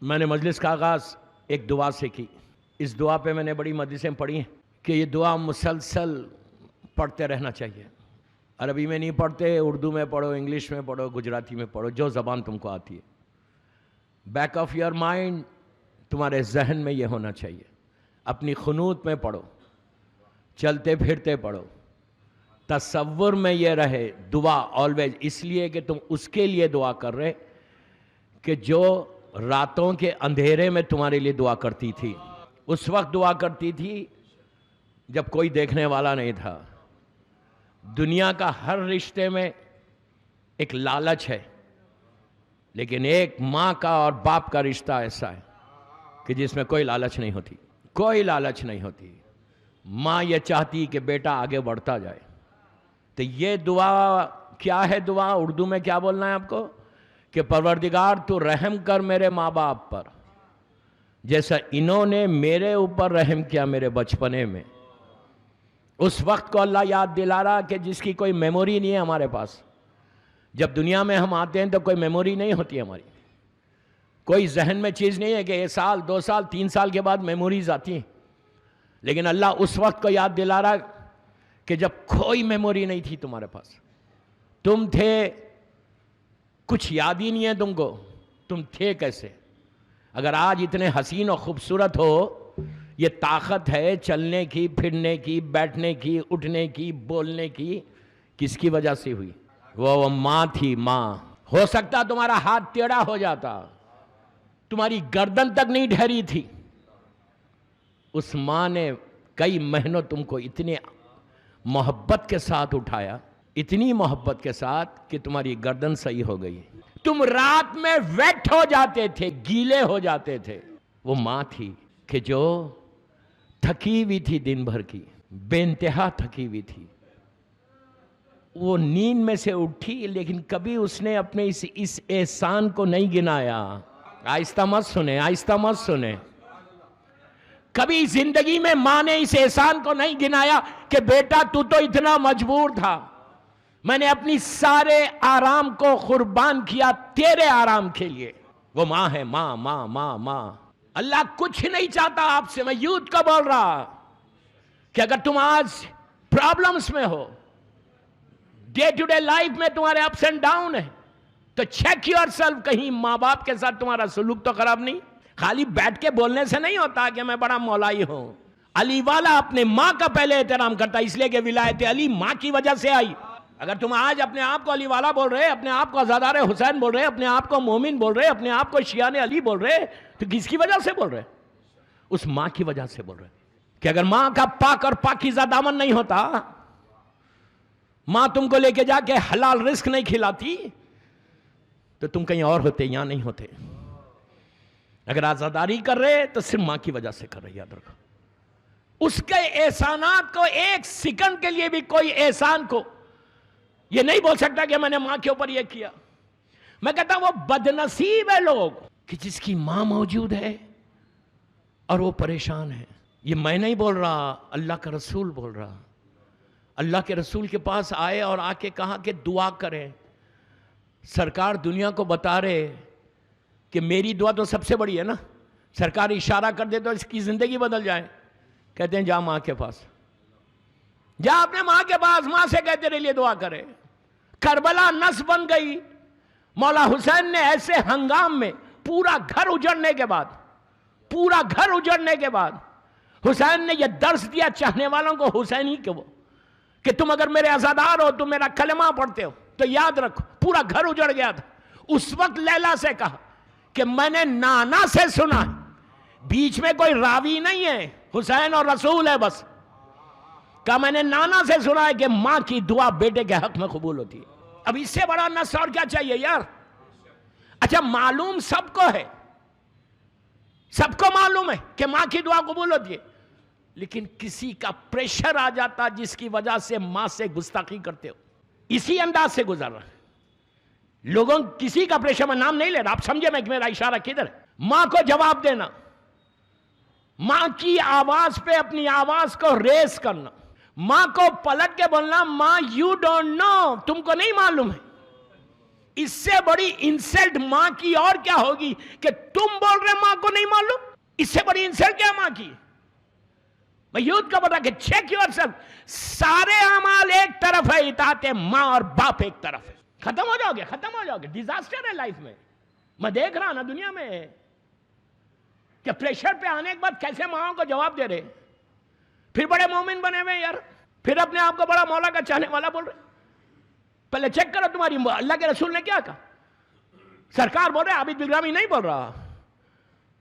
میں نے مجلس کا آغاز ایک دعا سے کی. اس دعا پہ میں نے بڑی مجلسیں پڑھی ہیں کہ یہ دعا مسلسل پڑھتے رہنا چاہیے. عربی میں نہیں پڑھتے، اردو میں پڑھو، انگلش میں پڑھو، گجراتی میں پڑھو، جو زبان تم کو آتی ہے. بیک آف یور مائنڈ، تمہارے ذہن میں یہ ہونا چاہیے. اپنی خنوت میں پڑھو، چلتے پھرتے پڑھو. تصور میں یہ رہے دعا آلویز، اس لیے کہ تم اس کے لیے دعا کر رہے کہ جو راتوں کے اندھیرے میں تمہارے لیے دعا کرتی تھی. اس وقت دعا کرتی تھی جب کوئی دیکھنے والا نہیں تھا. دنیا کا ہر رشتے میں ایک لالچ ہے، لیکن ایک ماں کا اور باپ کا رشتہ ایسا ہے کہ جس میں کوئی لالچ نہیں ہوتی، کوئی لالچ نہیں ہوتی. ماں یہ چاہتی کہ بیٹا آگے بڑھتا جائے. تو یہ دعا کیا ہے؟ دعا اردو میں کیا بولنا ہے آپ کو کہ پروردگار تو رحم کر میرے ماں باپ پر، جیسا انہوں نے میرے اوپر رحم کیا میرے بچپنے میں. اس وقت کو اللہ یاد دلا رہا کہ جس کی کوئی میموری نہیں ہے ہمارے پاس. جب دنیا میں ہم آتے ہیں تو کوئی میموری نہیں ہوتی ہماری، کوئی ذہن میں چیز نہیں ہے کہ 1 سال 2 سال 3 سال کے بعد میموریز آتی ہیں. لیکن اللہ اس وقت کو یاد دلا رہا کہ جب کوئی میموری نہیں تھی تمہارے پاس، تم تھے، کچھ یاد ہی نہیں ہے تم کو، تم تھے کیسے. اگر آج اتنے حسین و خوبصورت ہو، یہ طاقت ہے چلنے کی، پھرنے کی، بیٹھنے کی، اٹھنے کی، بولنے کی، کس کی وجہ سے ہوئی؟ وہ ماں تھی. ماں. ہو سکتا تمہارا ہاتھ ٹیڑھا ہو جاتا، تمہاری گردن تک نہیں ٹھہری تھی. اس ماں نے کئی مہینوں تم کو اتنے محبت کے ساتھ اٹھایا، اتنی محبت کے ساتھ کہ تمہاری گردن صحیح ہو گئی. تم رات میں ویٹ ہو جاتے تھے، گیلے ہو جاتے تھے. وہ ماں تھی کہ جو تھکی ہوئی تھی، دن بھر کی بے انتہا تھکی ہوئی تھی. وہ نیند میں سے اٹھی، لیکن کبھی اس نے اپنے اس احسان کو نہیں گنایا. آہستہ مت سنیں، آہستہ مت سنیں. کبھی زندگی میں ماں نے اس احسان کو نہیں گنایا کہ بیٹا تو اتنا مجبور تھا، میں نے اپنی سارے آرام کو قربان کیا تیرے آرام کے لیے. وہ ماں ہے. ماں ماں ماں ماں. اللہ کچھ نہیں چاہتا آپ سے. میں یوتھ کا بول رہا کہ اگر تم آج پرابلمز میں ہو، ڈے ٹو ڈے لائف میں تمہارے اپس اینڈ ڈاؤن ہے، تو چیک یور سیلف، کہیں ماں باپ کے ساتھ تمہارا سلوک تو خراب نہیں. خالی بیٹھ کے بولنے سے نہیں ہوتا کہ میں بڑا مولائی ہوں. علی والا اپنے ماں کا پہلے احترام کرتا، اس لیے کہ ولایت علی ماں کی وجہ سے آئی. اگر تم آج اپنے آپ کو علی والا بول رہے، اپنے آپ کو عزادار حسین بول رہے، اپنے آپ کو مومن بول رہے، اپنے آپ کو شیعان علی بول رہے، تو کس کی وجہ سے بول رہے؟ اس ماں کی وجہ سے بول رہے. کہ اگر ماں کا پاک اور پاکیزہ دامن نہیں ہوتا، ماں تم کو لے کے جا کے حلال رزق نہیں کھلاتی، تو تم کہیں اور ہوتے، یہاں نہیں ہوتے. اگر عزاداری کر رہے تو صرف ماں کی وجہ سے کر رہے، یاد رکھو. اس کے احسانات کو ایک سیکنڈ کے لیے بھی کوئی احسان کو یہ نہیں بول سکتا کہ میں نے ماں کے اوپر یہ کیا. میں کہتا ہوں وہ بدنصیب ہے لوگ کہ جس کی ماں موجود ہے اور وہ پریشان ہے. یہ میں نہیں بول رہا، اللہ کا رسول بول رہا. اللہ کے رسول کے پاس آئے اور آ کے کہا کہ دعا کریں. سرکار دنیا کو بتا رہے کہ میری دعا تو سب سے بڑی ہے نا. سرکار اشارہ کر دے تو اس کی زندگی بدل جائے. کہتے ہیں جا ماں کے پاس، جا اپنے ماں کے پاس، ماں سے کہتے تیرے لیے دعا کرے. کربلا نس بن گئی. مولا حسین نے ایسے ہنگام میں پورا گھر اجڑنے کے بعد حسین نے یہ درس دیا چاہنے والوں کو، حسین ہی کہ تم اگر میرے عزادار ہو، تم میرا کلمہ پڑھتے ہو، تو یاد رکھو پورا گھر اجڑ گیا تھا. اس وقت لیلا سے کہا کہ میں نے نانا سے سنا، بیچ میں کوئی راوی نہیں ہے، حسین اور رسول ہے بس. کہا میں نے نانا سے سنا ہے کہ ماں کی دعا بیٹے کے حق میں قبول ہوتی ہے. اب اس سے بڑا نص اور کیا چاہیے یار؟ اچھا معلوم سب کو ہے، سب کو معلوم ہے کہ ماں کی دعا قبول ہوتی ہے، لیکن کسی کا پریشر آ جاتا جس کی وجہ سے ماں سے گستاخی کرتے ہو. اسی انداز سے گزر رہا ہے لوگوں. کسی کا پریشر، میں نام نہیں لے رہا، آپ سمجھے میں میرا اشارہ کدھر ہے. ماں کو جواب دینا، ماں کی آواز پہ اپنی آواز کو ریز کرنا، ماں کو پلٹ کے بولنا ماں یو ڈونٹ نو، تم کو نہیں معلوم ہے. اس سے بڑی انسلٹ ماں کی اور کیا ہوگی کہ تم بول رہے ماں کو نہیں معلوم؟ اس سے بڑی انسلٹ کیا ماں کی؟ میں یوتھ کا بتا کہ چیک یور سیلف، سارے اعمال ایک طرف ہے، اطاعت ماں اور باپ ایک طرف ہے. ختم ہو جاؤ گے، ختم ہو جاؤ گے. ڈیزاسٹر ہے لائف میں. میں دیکھ رہا نا دنیا میں کہ پریشر پہ آنے کے بعد کیسے ماں کو جواب دے رہے، پھر بڑے مومن بنے ہوئے یار، پھر اپنے آپ کو بڑا مولا کا چاہنے والا بول رہے. پہلے چیک کرو تمہاری اللہ کے رسول نے کیا کہا. سرکار بول رہے عابد بلرامی نہیں بول رہا،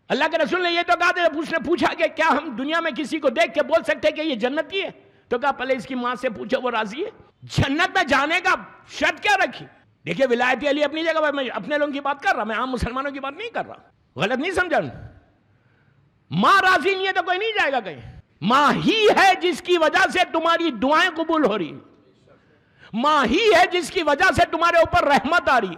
اللہ کے رسول نے یہ تو کہا تھا. اس نے پوچھا کہ کیا ہم دنیا میں کسی کو دیکھ کے بول سکتے کہ یہ جنتی ہے؟ تو کہا پہلے اس کی ماں سے پوچھو وہ راضی ہے. جنت میں جانے کا شرط کیا رکھی؟ دیکھیے ولایت علی اپنی جگہ پر، میں اپنے لوگوں کی بات کر رہا، میں عام مسلمانوں کی بات نہیں کر رہا. غلط نہیں سمجھا. ماں راضی نہیں ہے تو کوئی نہیں جائے گا کہیں. ماں ہی ہے جس کی وجہ سے تمہاری دعائیں قبول ہو رہی، ماں ہی ہے جس کی وجہ سے تمہارے اوپر رحمت آ رہی.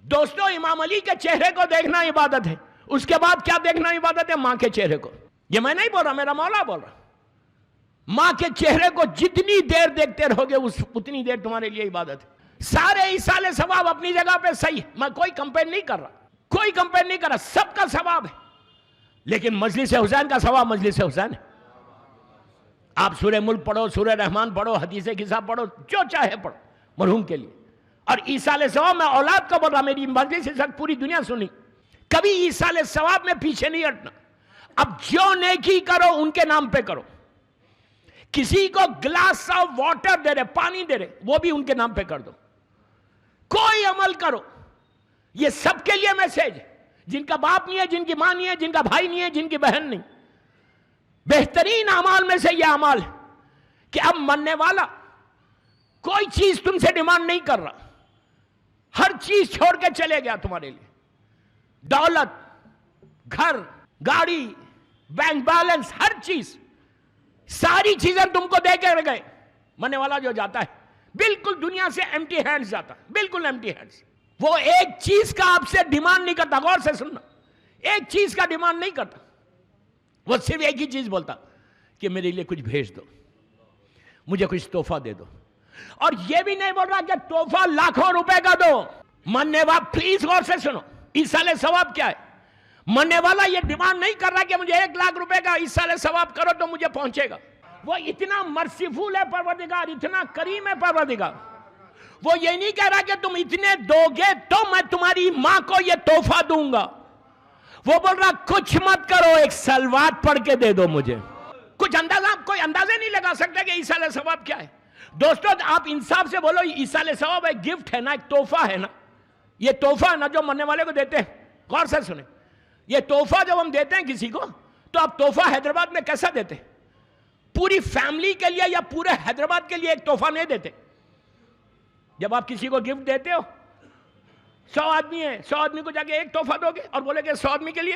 دوستو امام علی کے چہرے کو دیکھنا عبادت ہے، اس کے بعد کیا دیکھنا عبادت ہے؟ ماں کے چہرے کو. یہ میں نہیں بول رہا، میرا مولا بول رہا. ماں کے چہرے کو جتنی دیر دیکھتے رہو گے اتنی دیر تمہارے لیے عبادت ہے. سارے ایصال ثواب اپنی جگہ پہ صحیح، میں کوئی کمپیر نہیں کر رہا، کوئی کمپیر نہیں کر رہا، سب کا ثواب ہے. لیکن مجلس حسین کا ثواب مجلس حسین ہے. آپ سورہ ملک پڑھو، سورہ رحمان پڑھو، حدیث کتاب پڑھو، جو چاہے پڑھو مرحوم کے لیے. اور ایصال ثواب میں اولاد کو بول رہا، میری مجلس اس وقت پوری دنیا سنی، کبھی ایصال ثواب میں پیچھے نہیں ہٹنا. اب جو نیکی کرو ان کے نام پہ کرو. کسی کو گلاس آف واٹر دے رہے، پانی دے رہے، وہ بھی ان کے نام پہ کر دو. کوئی عمل کرو، یہ سب کے لیے میسج ہے. جن کا باپ نہیں ہے، جن کی ماں نہیں ہے، جن کا بھائی نہیں ہے، جن کی بہن نہیں. بہترین اعمال میں سے یہ اعمال ہے کہ اب مرنے والا کوئی چیز تم سے ڈیمانڈ نہیں کر رہا، ہر چیز چھوڑ کے چلے گیا تمہارے لیے. دولت، گھر، گاڑی، بینک بیلنس، ہر چیز، ساری چیزیں تم کو دے کے گئے. مرنے والا جو جاتا ہے بالکل دنیا سے ایمٹی ہینڈز جاتا، بالکل ایمٹی ہینڈز. وہ ایک چیز کا آپ سے ڈیمانڈ نہیں کرتا. غور سے سننا، ایک چیز کا ڈیمانڈ نہیں کرتا. وہ صرف ایک ہی چیز بولتا کہ میرے لیے کچھ بھیج دو، مجھے کچھ تحفہ دے دو. اور یہ بھی نہیں بول رہا کہ تحفہ لاکھوں روپے کا دو. مرنے والا، پلیز غور سے سنو، ایصال ثواب کیا ہے؟ مرنے والا یہ ڈیمانڈ نہیں کر رہا کہ مجھے 1,00,000 روپے کا ایصال ثواب کرو تو مجھے پہنچے گا. وہ اتنا مرسیفل ہے پروردگار، اتنا کریم ہے پروردگار. وہ یہ نہیں کہہ رہا کہ تم اتنے دو گے تو میں تمہاری ماں کو یہ تحفہ دوں گا. وہ بول رہا کچھ مت کرو، ایک صلوات پڑھ کے دے دو مجھے. کچھ اندازہ، کوئی اندازے نہیں لگا سکتا کہ ایصال ثواب کیا ہے. دوستو آپ انصاف سے بولو، ایصال ثواب ایک گفٹ ہے نا، ایک تحفہ ہے نا. یہ تحفہ ہے نا جو مرنے والے کو دیتے ہیں. غور سے سنیں، یہ تحفہ جب ہم دیتے ہیں کسی کو تو آپ تحفہ حیدرآباد میں کیسا دیتے؟ پوری فیملی کے لیے یا پورے حیدرآباد کے لیے ایک تحفہ نہیں دیتے. جب آپ کسی کو گفٹ دیتے ہو، 100 آدمی ہے، 100 آدمی کو جا کے ایک تحفہ دو گے اور بولے کہ 100 آدمی کے لیے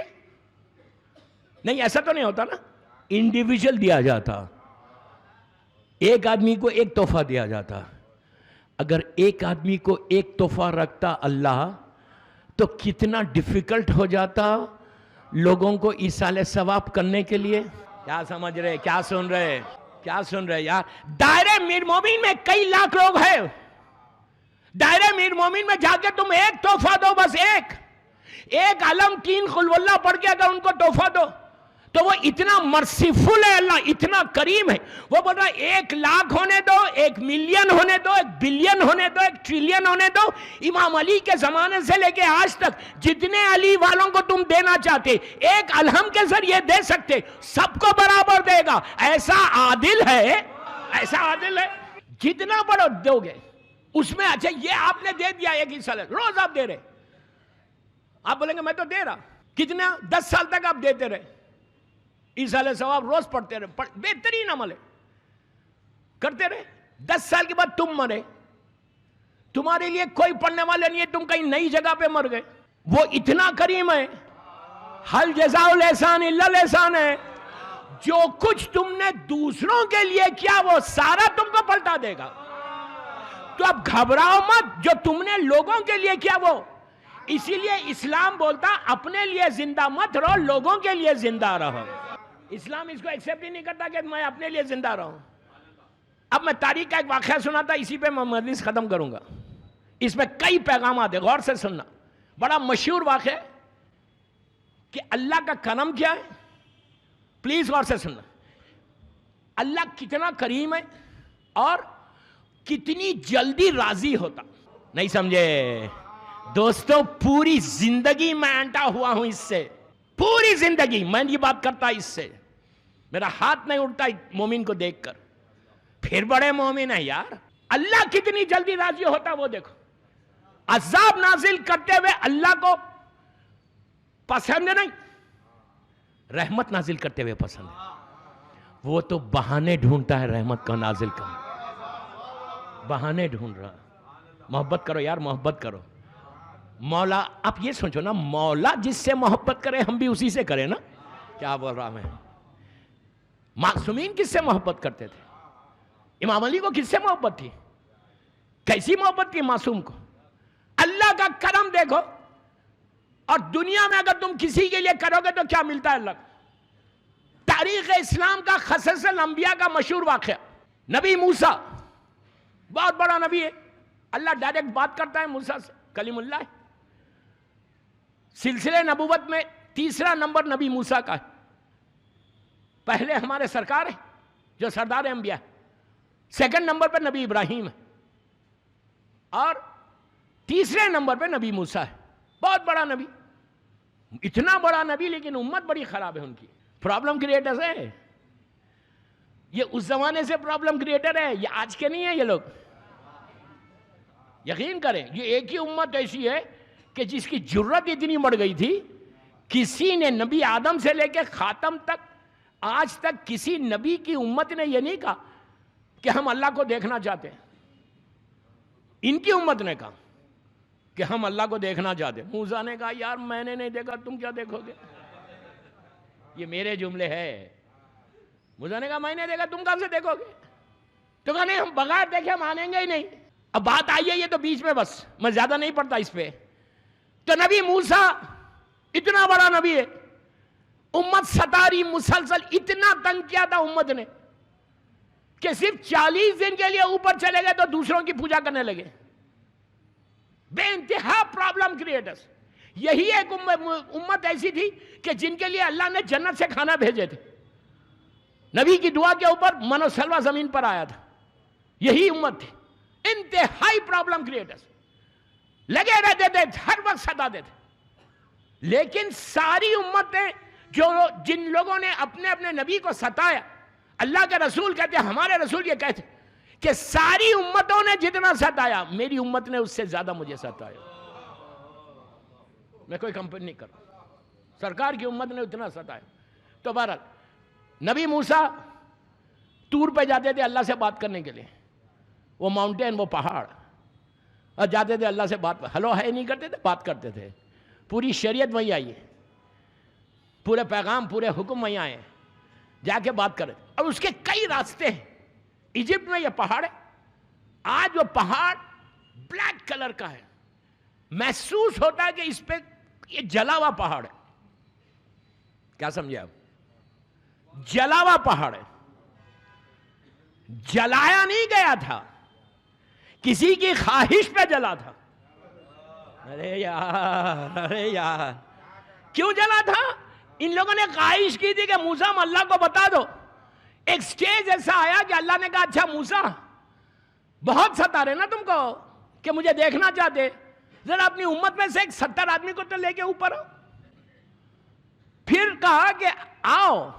نہیں. ایسا تو نہیں ہوتا نا، انڈیویجول دیا جاتا. ایک آدمی کو ایک تحفہ دیا جاتا. اگر ایک آدمی کو ایک تحفہ رکھتا اللہ تو کتنا ڈیفیکلٹ ہو جاتا لوگوں کو ایصال ثواب کرنے کے لیے. کیا سمجھ رہے، کیا سن رہے، کیا سن رہے یار؟ دائرہ میر مومن میں کئی لاکھ لوگ ہیں. دائرہ میر مومن میں جا کے تم ایک تحفہ دو، بس ایک علم 3 قل واللہ پڑھ کے اگر ان کو تحفہ دو تو وہ اتنا مرسیفل ہے اللہ، اتنا کریم ہے. وہ بول رہا ہے 1,00,000 ہونے دو، 1,000,000 ہونے دو، 1,000,000,000 ہونے دو، 1,000,000,000,000 ہونے دو. امام علی کے زمانے سے لے کے آج تک جتنے علی والوں کو تم دینا چاہتے ایک الہم کے ذریعے دے سکتے، سب کو برابر دے گا. ایسا عادل ہے، ایسا عادل ہے. جتنا بڑا دو گے اس میں. اچھا یہ آپ نے دے دیا ایک حصہ، روز آپ دے رہے، آپ بولیں گے میں تو دے رہا. کتنا 10 سال تک آپ دیتے رہے ایصال ثواب، روز پڑھتے رہے، بہترین عمل ہے، کرتے رہے. 10 سال کے بعد تم مرے، تمہارے لیے کوئی پڑھنے والے نہیں ہے، تم کہیں نئی جگہ پہ مر گئے. وہ اتنا کریم ہے. حل جزاء الاحسان الا الاحسان ہے. جو کچھ تم نے دوسروں کے لیے کیا وہ سارا تم کو پلٹا دے گا. تو اب گھبراؤ مت، جو تم نے لوگوں کے لیے کیا وہ. اسی لیے اسلام بولتا اپنے لیے زندہ مت رہو، لوگوں کے لیے زندہ رہو. اسلام اس کو ایکسیپٹ ہی نہیں کرتا کہ میں اپنے لیے زندہ رہوں. اب میں تاریخ کا ایک واقعہ سناتا، اسی پہ میں مجلس ختم کروں گا. اس میں کئی پیغامات ہیں، غور سے سننا. بڑا مشہور واقعہ ہے کہ اللہ کا کرم کیا ہے. پلیز غور سے سننا. اللہ کتنا کریم ہے اور کتنی جلدی راضی ہوتا. نہیں سمجھے دوستوں؟ پوری زندگی میں انٹا ہوا ہوں اس سے، پوری زندگی میں یہ بات کرتا اس سے. میرا ہاتھ نہیں اٹھتا مومن کو دیکھ کر. پھر بڑے مومن ہیں یار. اللہ کتنی جلدی راضی ہوتا وہ دیکھو. عذاب نازل کرتے ہوئے اللہ کو پسند نہیں، رحمت نازل کرتے ہوئے پسند ہے. وہ تو بہانے ڈھونڈتا ہے رحمت کو نازل کرنا، بہانے ڈھونڈ رہا. محبت کرو یار، محبت کرو. مولا، آپ یہ سوچو نا، مولا جس سے محبت کرے ہم بھی اسی سے کریں نا. کیا بول رہا میں؟ معصومین کس سے محبت کرتے تھے؟ امام علی کو کس سے محبت تھی؟ کیسی محبت تھی معصوم کو؟ اللہ کا کرم دیکھو. اور دنیا میں اگر تم کسی کے لیے کرو گے تو کیا ملتا ہے اللہ کو؟ تاریخ اسلام کا قصص الانبیاء کا مشہور واقعہ. نبی موسیٰ بہت بڑا نبی ہے. اللہ ڈائریکٹ بات کرتا ہے موسیٰ سے، کلیم اللہ. سلسلے نبوت میں تیسرا نمبر نبی موسیٰ کا ہے. پہلے ہمارے سرکار ہے جو سردار انبیاء ہے. سیکنڈ نمبر پہ نبی ابراہیم ہے اور تیسرے نمبر پہ نبی موسیٰ ہے. بہت بڑا نبی. اتنا بڑا نبی لیکن امت بڑی خراب ہے ان کی. پرابلم کریٹرز ہے. یہ اس زمانے سے پرابلم کریٹر ہے، یہ آج کے نہیں ہیں یہ لوگ. یقین کریں یہ ایک ہی امت ایسی ہے کہ جس کی جرت اتنی بڑھ گئی تھی، کسی نے نبی آدم سے لے کے خاتم تک آج تک کسی نبی کی امت نے یہ نہیں کہا کہ ہم اللہ کو دیکھنا چاہتے ہیں. ان کی امت نے کہا کہ ہم اللہ کو دیکھنا چاہتے ہیں. موسیٰ نے کہا یار میں نے نہیں دیکھا، تم کیا دیکھو گے؟ یہ میرے جملے ہیں. موسیٰ نے کہا میں نے دیکھا، تم کہاں سے دیکھو گے؟ تو کہا نہیں ہم بغیر دیکھے مانیں گے ہی نہیں. اب بات آئی ہے یہ تو بیچ میں، بس میں زیادہ نہیں پڑھتا اس پہ. تو نبی موسیٰ اتنا بڑا نبی ہے، امت ستاری مسلسل اتنا تنگ کیا تھا امت نے کہ صرف 40 دن کے لیے اوپر چلے گئے تو دوسروں کی پوجا کرنے لگے. بے انتہا پرابلم کریٹرز. یہی ایک امت ایسی تھی کہ جن کے لیے اللہ نے جنت سے کھانا بھیجے تھے. نبی کی دعا کے اوپر من و سلوہ زمین پر آیا تھا. یہی امت تھی. انتہائی پرابلم کریٹرز لگے رہتے تھے، ہر وقت ستاتے تھے. لیکن ساری امتیں جن لوگوں نے اپنے اپنے نبی کو ستایا، اللہ کے رسول کہتے ہیں، ہمارے رسول یہ کہتے ہیں کہ ساری امتوں نے جتنا ستایا میری امت نے اس سے زیادہ مجھے ستایا. میں کوئی کمپنی نہیں کر رہا، سرکار کی امت نے اتنا ستایا. تو بہرحال نبی موسیٰ طور پہ جاتے تھے اللہ سے بات کرنے کے لیے. وہ ماؤنٹین، وہ پہاڑ، اور جاتے تھے اللہ سے بات. ہلو ہے نہیں کرتے تھے، بات کرتے تھے. پوری شریعت وہیں آئی ہے، پورے پیغام، پورے حکم وہیں آئے ہیں. جا کے بات کرے. اور اس کے کئی راستے ہیں. ایجپٹ میں یہ پہاڑ ہے. آج وہ پہاڑ بلیک کلر کا ہے. محسوس ہوتا ہے کہ اس پہ یہ جلا ہوا پہاڑ ہے. کیا سمجھے آپ؟ جلا ہوا پہاڑ ہے. جلایا نہیں گیا تھا، کسی کی خواہش پہ جلا تھا. ارے یار کیوں جلا تھا؟ ان لوگوں نے خواہش کی تھی کہ موسیٰ اللہ کو بتا دو. ایک سٹیج ایسا آیا کہ اللہ نے کہا اچھا موسیٰ بہت ستا رہے نا تم کو کہ مجھے دیکھنا چاہتے، ذرا اپنی امت میں سے ایک 70 آدمی کو تو لے کے اوپر آؤ. پھر کہا کہ آؤ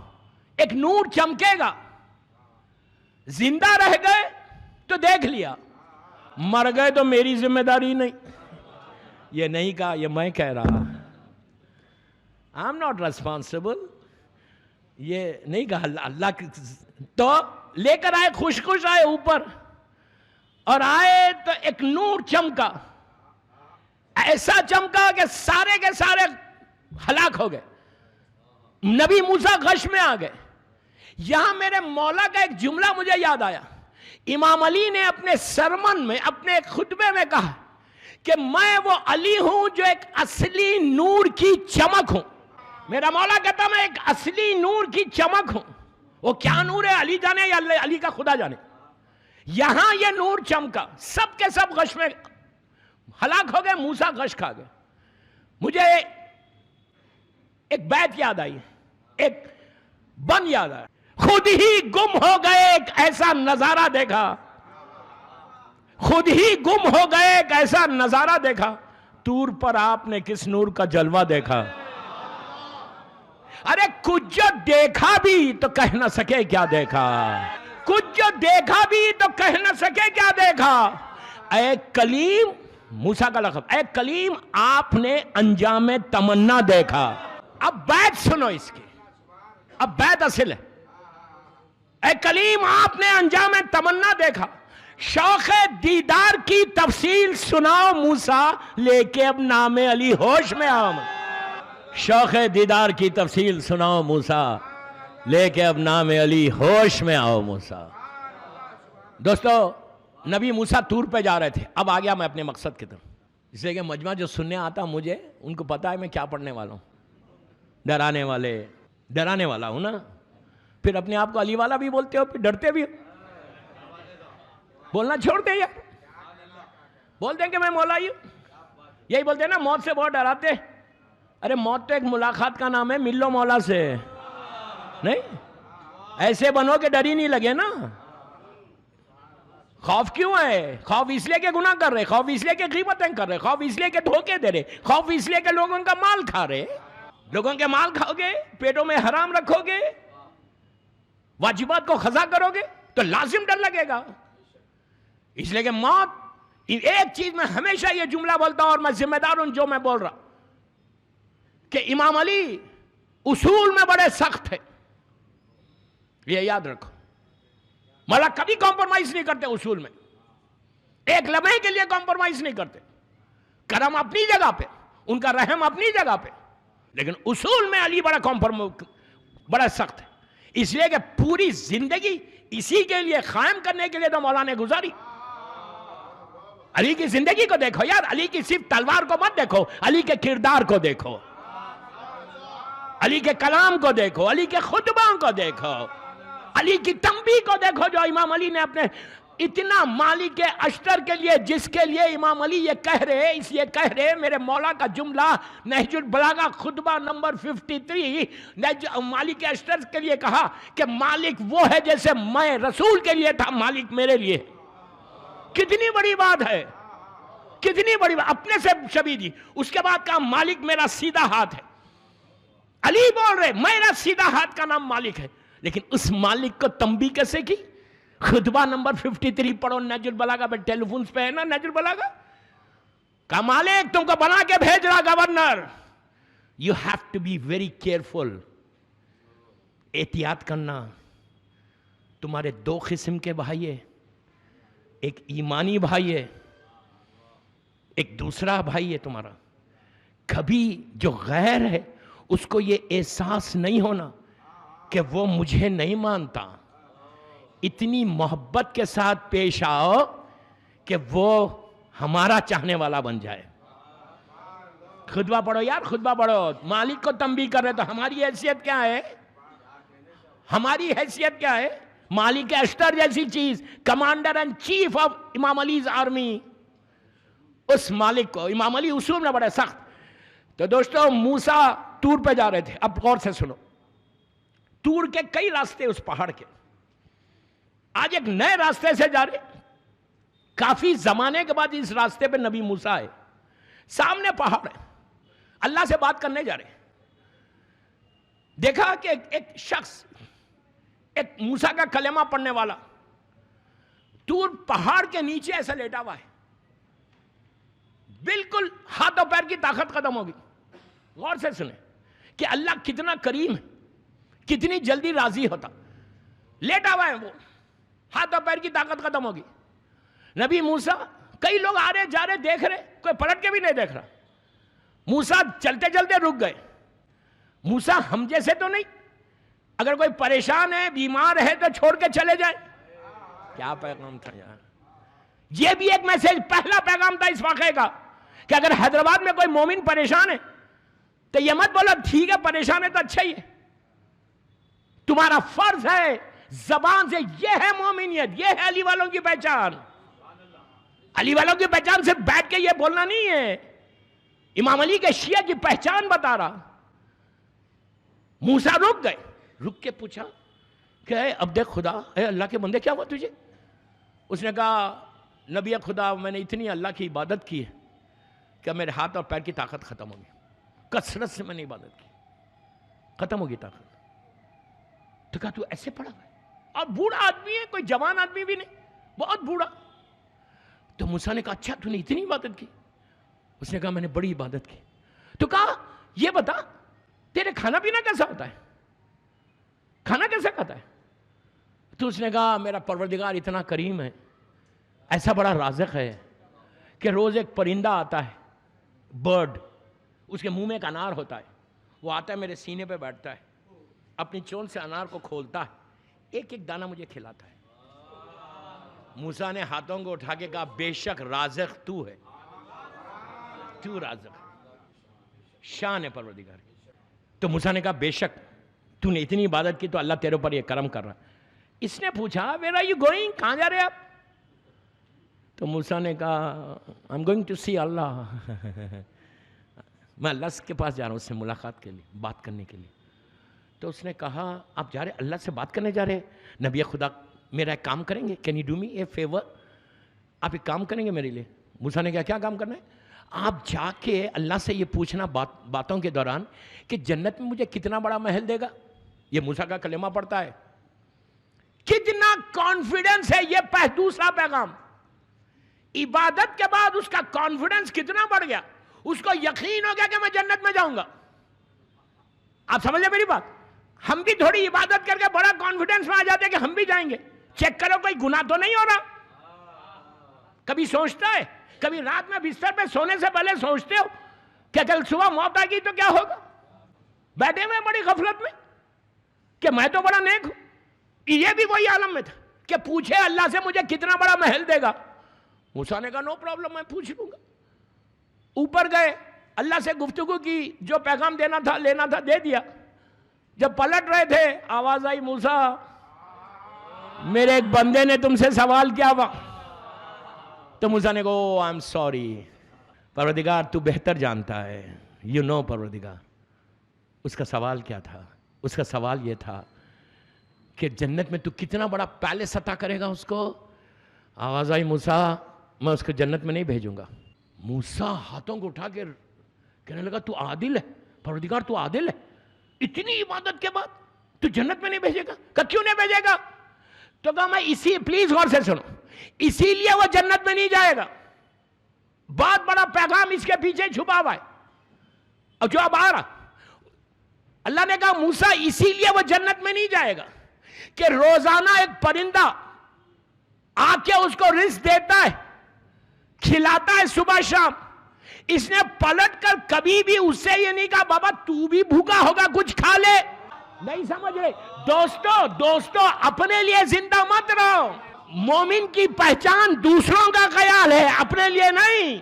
ایک نور چمکے گا. زندہ رہ گئے تو دیکھ لیا، مر گئے تو میری ذمہ داری نہیں. یہ نہیں کہا، یہ میں کہہ رہا. I'm not responsible. یہ نہیں کہا اللہ. تو لے کر آئے، خوش خوش آئے اوپر، اور آئے تو ایک نور چمکا. ایسا چمکا کہ سارے کے سارے ہلاک ہو گئے. نبی موسیٰ غش میں آ گئے. یہاں میرے مولا کا ایک جملہ مجھے یاد آیا. امام علی نے اپنے سرمن میں، اپنے ایک خطبے میں کہا کہ میں وہ علی ہوں جو ایک اصلی نور کی چمک ہوں. میرا مولا کہتا میں ایک اصلی نور کی چمک ہوں. وہ کیا نور ہے علی جانے یا علی کا خدا جانے. یہاں یہ نور چمکا، سب کے سب غش میں ہلاک ہو گئے، موسیٰ غش کھا گئے. مجھے ایک بیت یاد آئی، ایک بن یاد آیا. خود ہی گم ہو گئے، ایک ایسا نظارہ دیکھا. خود ہی گم ہو گئے، ایک ایسا نظارہ دیکھا. طور پر آپ نے کس نور کا جلوہ دیکھا. ارے کچھ جو دیکھا بھی تو کہہ نہ سکے کیا دیکھا. کچھ جو دیکھا بھی تو کہہ نہ سکے کیا دیکھا. اے کلیم، موسیٰ کا لقب، اے کلیم آپ نے انجام تمنا دیکھا. اب بیت سنو اس کی، اب بیت اصل ہے. اے کلیم آپ نے انجام تمنا دیکھا. شوق دیدار کی تفصیل سناؤ موسیٰ، لے کے اب نام علی ہوش میں آؤ. شوق دیدار کی تفصیل سناؤ موسیٰ، لے کے اب نام علی ہوش میں آؤ موسیٰ. دوستو نبی موسیٰ طور پہ جا رہے تھے. اب آ گیا میں اپنے مقصد کی طرف. اس لیے کہ مجمع جو سننے آتا مجھے، ان کو پتا ہے میں کیا پڑھنے والا ہوں. ڈرانے والا ہوں نا. پھر اپنے آپ کو علی والا بھی بولتے ہو، پھر ڈرتے بھی ہو. بولنا چھوڑ دیں یار. بولتے ہیں کہ میں مولا ہی ہوں. یہی بولتے ہیں نا موت سے بہت ڈراتے. ارے موت تو ایک ملاقات کا نام ہے، مل لو مولا سے. نہیں ایسے بنو کہ ڈر ہی نہیں لگے نا. خوف کیوں ہے؟ خوف اس لیے کہ گناہ کر رہے، خوف اس لیے کہ غیبتیں کر رہے، خوف اس لیے کہ دھوکے دے رہے، خوف اس لیے کہ لوگوں کا مال کھا رہے. لوگوں کے مال کھاؤ گے، پیٹوں میں حرام رکھو گے، واجبات کو قضا کرو گے تو لازم ڈر لگے گا. اس لیے کہ موت، ایک چیز میں ہمیشہ یہ جملہ بولتا ہوں اور میں ذمہ دار ہوں جو میں بول رہا، کہ امام علی اصول میں بڑے سخت تھے. یہ یاد رکھو. مولا کبھی کمپرومائز نہیں کرتے اصول میں، ایک لمحے کے لیے کمپرومائز نہیں کرتے. کرم اپنی جگہ پہ، ان کا رحم اپنی جگہ پہ، لیکن اصول میں علی بڑا سخت ہے. اس لیے کہ پوری زندگی اسی کے لیے قائم کرنے کے لیے تو مولا نے گزاری. علی کی زندگی کو دیکھو یار. علی کی صرف تلوار کو مت دیکھو، علی کے کردار کو دیکھو، علی کے کلام کو دیکھو، علی کے خطبوں کو دیکھو، علی کی تنبیہ کو دیکھو جو امام علی نے اپنے اتنا مالک اشتر کے لیے، جس کے لیے امام علی یہ کہہ رہے، اس لیے کہہ رہے میرے مولا کا جملہ نہج البلاغہ خطبہ نمبر 53، مالک اشتر کے لیے کہا کہ مالک وہ ہے جیسے میں رسول کے لیے تھا، مالک میرے لیے. کتنی بڑی بات ہے، کتنی بڑی بات. اپنے سے شبیہ دی. اس کے بعد کہا مالک میرا سیدھا ہاتھ ہے. علی بول رہے میرا سیدھا ہاتھ کا نام مالک ہے. لیکن اس مالک کو تنبیہ کیسے کی؟ خطبہ نمبر 53 پڑھو نہج البلاغہ پہ، ٹیلی فونز پہ ہے نا نہج البلاغہ. کہا مالک تم کو بنا کے بھیج رہا governor. You have to be very careful. احتیاط کرنا. تمہارے دو قسم کے بھائی ہے، ایک ایمانی بھائی ہے، ایک دوسرا بھائی ہے تمہارا. کبھی جو غیر ہے اس کو یہ احساس نہیں ہونا کہ وہ مجھے نہیں مانتا. اتنی محبت کے ساتھ پیش آؤ کہ وہ ہمارا چاہنے والا بن جائے. خطبہ پڑھو یار، خطبہ پڑھو. مالک کو تنبیہ کر رہے تو ہماری حیثیت کیا ہے؟ ہماری حیثیت کیا ہے؟ مالک اشتر جیسی چیز، کمانڈر اینڈ چیف آف امام علیز آرمی، اس مالک کو امام علی اصول میں بڑے سخت. تو دوستو موسیٰ طور پہ جا رہے تھے. اب غور سے سنو. طور کے کئی راستے اس پہاڑ کے. آج ایک نئے راستے سے جا رہے. کافی زمانے کے بعد اس راستے پہ نبی موسیٰ آئے. سامنے پہاڑ ہے، اللہ سے بات کرنے جا رہے. دیکھا کہ ایک شخص، ایک موسیٰ کا کلمہ پڑھنے والا، طور پہاڑ کے نیچے ایسا لیٹا ہوا ہے. بالکل ہاتھ و پیر کی طاقت ختم ہوگی. غور سے سنیں کہ اللہ کتنا کریم ہے، کتنی جلدی راضی ہوتا. لیٹا ہوا ہے وہ، ہاتھ و پیر کی طاقت ختم ہوگی. نبی موسیٰ، کئی لوگ آ رہے جا رہے دیکھ رہے، کوئی پلٹ کے بھی نہیں دیکھ رہا. موسیٰ چلتے چلتے رک گئے. موسیٰ ہم جیسے تو نہیں، اگر کوئی پریشان ہے، بیمار ہے تو چھوڑ کے چلے جائیں. کیا پیغام تھا یار. یہ بھی ایک میسج، پہلا پیغام تھا اس واقعے کا کہ اگر حیدرآباد میں کوئی مومن پریشان ہے تو یہ مت بولو ٹھیک ہے پریشان ہے تو اچھا ہی ہے. تمہارا فرض ہے زبان سے، یہ ہے مومنیت، یہ ہے علی والوں کی پہچان. علی والوں کی پہچان صرف بیٹھ کے یہ بولنا نہیں ہے، امام علی کے شیعہ کی پہچان بتا رہا. موسیٰ رک گئے، رک کے پوچھا کہ اے عبد خدا، اے اللہ کے بندے، کیا ہوا تجھے؟ اس نے کہا نبی خدا، میں نے اتنی اللہ کی عبادت کی ہے کہ میرے ہاتھ اور پیر کی طاقت ختم ہو گئی. کثرت سے میں نے عبادت کی، ختم ہو گئی طاقت. تو کہا تو ایسے پڑا ہے، اور بوڑھا آدمی ہے، کوئی جوان آدمی بھی نہیں، بہت بوڑھا. تو موسیٰ نے کہا اچھا تو نے اتنی عبادت کی؟ اس نے کہا میں نے بڑی عبادت کی. تو کہا یہ بتا تیرے کھانا پینا کیسا ہوتا ہے، کھانا کیسے کھاتا ہے؟ تو اس نے کہا میرا پروردگار اتنا کریم ہے، ایسا بڑا رازق ہے کہ روز ایک پرندہ آتا ہے، برڈ، اس کے منہ میں ایک انار ہوتا ہے، وہ آتا ہے میرے سینے پہ بیٹھتا ہے، اپنی چون سے انار کو کھولتا ہے، ایک ایک دانہ مجھے کھلاتا ہے. موسیٰ نے ہاتھوں کو اٹھا کے کہا بے شک رازق تو ہے، تو رازق ہے، شان ہے پروردگار. تو موسیٰ نے کہا بے شک تو نے اتنی عبادت کی تو اللہ تیرے اوپر یہ کرم کر رہا. اس نے پوچھا where are you going، کہاں جا رہے آپ؟ تو موسیٰ نے کہا I'm going to see اللہ میں اللہ کے پاس جا رہا ہوں، اس سے ملاقات کے لیے، بات کرنے کے لیے. تو اس نے کہا آپ جا رہے اللہ سے بات کرنے جا رہے؟ نبی خدا میرا ایک کام کریں گے، can you do me a fever, آپ ایک کام کریں گے میرے لیے؟ موسیٰ نے کہا کیا کام کرنا ہے؟ آپ جا کے اللہ سے یہ پوچھنا باتوں کے دوران کہ جنت میں مجھے کتنا بڑا محل دے گا. یہ موسیٰ کا کلمہ پڑھتا ہے، کتنا کانفیڈنس ہے. یہ دوسرا پیغام، عبادت کے بعد اس کا کانفیڈنس کتنا بڑھ گیا، اس کو یقین ہو گیا کہ میں جنت میں جاؤں گا. آپ سمجھ لیں میری بات؟ ہم بھی تھوڑی عبادت کر کے بڑا کانفیڈنس میں آ جاتے ہیں کہ ہم بھی جائیں گے. چیک کرو کوئی گناہ تو نہیں ہو رہا. کبھی سوچتا ہے، کبھی رات میں بستر پہ سونے سے پہلے سوچتے ہو کہ کل صبح موت آ گئی تو کیا ہوگا؟ بیٹھے ہوئے بڑی غفلت میں کہ میں تو بڑا نیک ہوں. یہ بھی وہی عالم میں تھا کہ پوچھے اللہ سے مجھے کتنا بڑا محل دے گا. موسیٰ نے کہا نو پرابلم، میں پوچھ لوں گا. اوپر گئے، اللہ سے گفتگو کی، جو پیغام دینا تھا لینا تھا دے دیا. جب پلٹ رہے تھے آواز آئی موسیٰ میرے ایک بندے نے تم سے سوال کیا ہوا. تو موسیٰ نے کہا آئی ایم سوری، پروردگار تو بہتر جانتا ہے، یو نو پروردگار. اس کا سوال کیا تھا؟ اس کا سوال یہ تھا کہ جنت میں تو کتنا بڑا پیلس عطا کرے گا اس کو. آواز آئی موسیٰ میں اس کو جنت میں نہیں بھیجوں گا. موسیٰ ہاتھوں کو اٹھا کے کہنے لگا تو عادل ہے پروردگار، تو عادل ہے، اتنی عبادت کے بعد تو جنت میں نہیں بھیجے گا؟ کہ کیوں نہیں بھیجے گا؟ تو کہا میں پلیز غور سے سنو، اسی لیے وہ جنت میں نہیں جائے گا. بہت بڑا پیغام اس کے پیچھے چھپا ہوا ہے، اور جو اب آ رہا. اللہ نے کہا موسیٰ اسی لیے وہ جنت میں نہیں جائے گا کہ روزانہ ایک پرندہ آ کے اس کو رزق دیتا ہے، کھلاتا ہے صبح شام. اس نے پلٹ کر کبھی بھی اس سے یہ نہیں کہا بابا تو بھی بھوکا ہوگا کچھ کھا لے. نہیں سمجھ رہے دوستو اپنے لیے زندہ مت رہو. مومن کی پہچان دوسروں کا خیال ہے، اپنے لیے نہیں.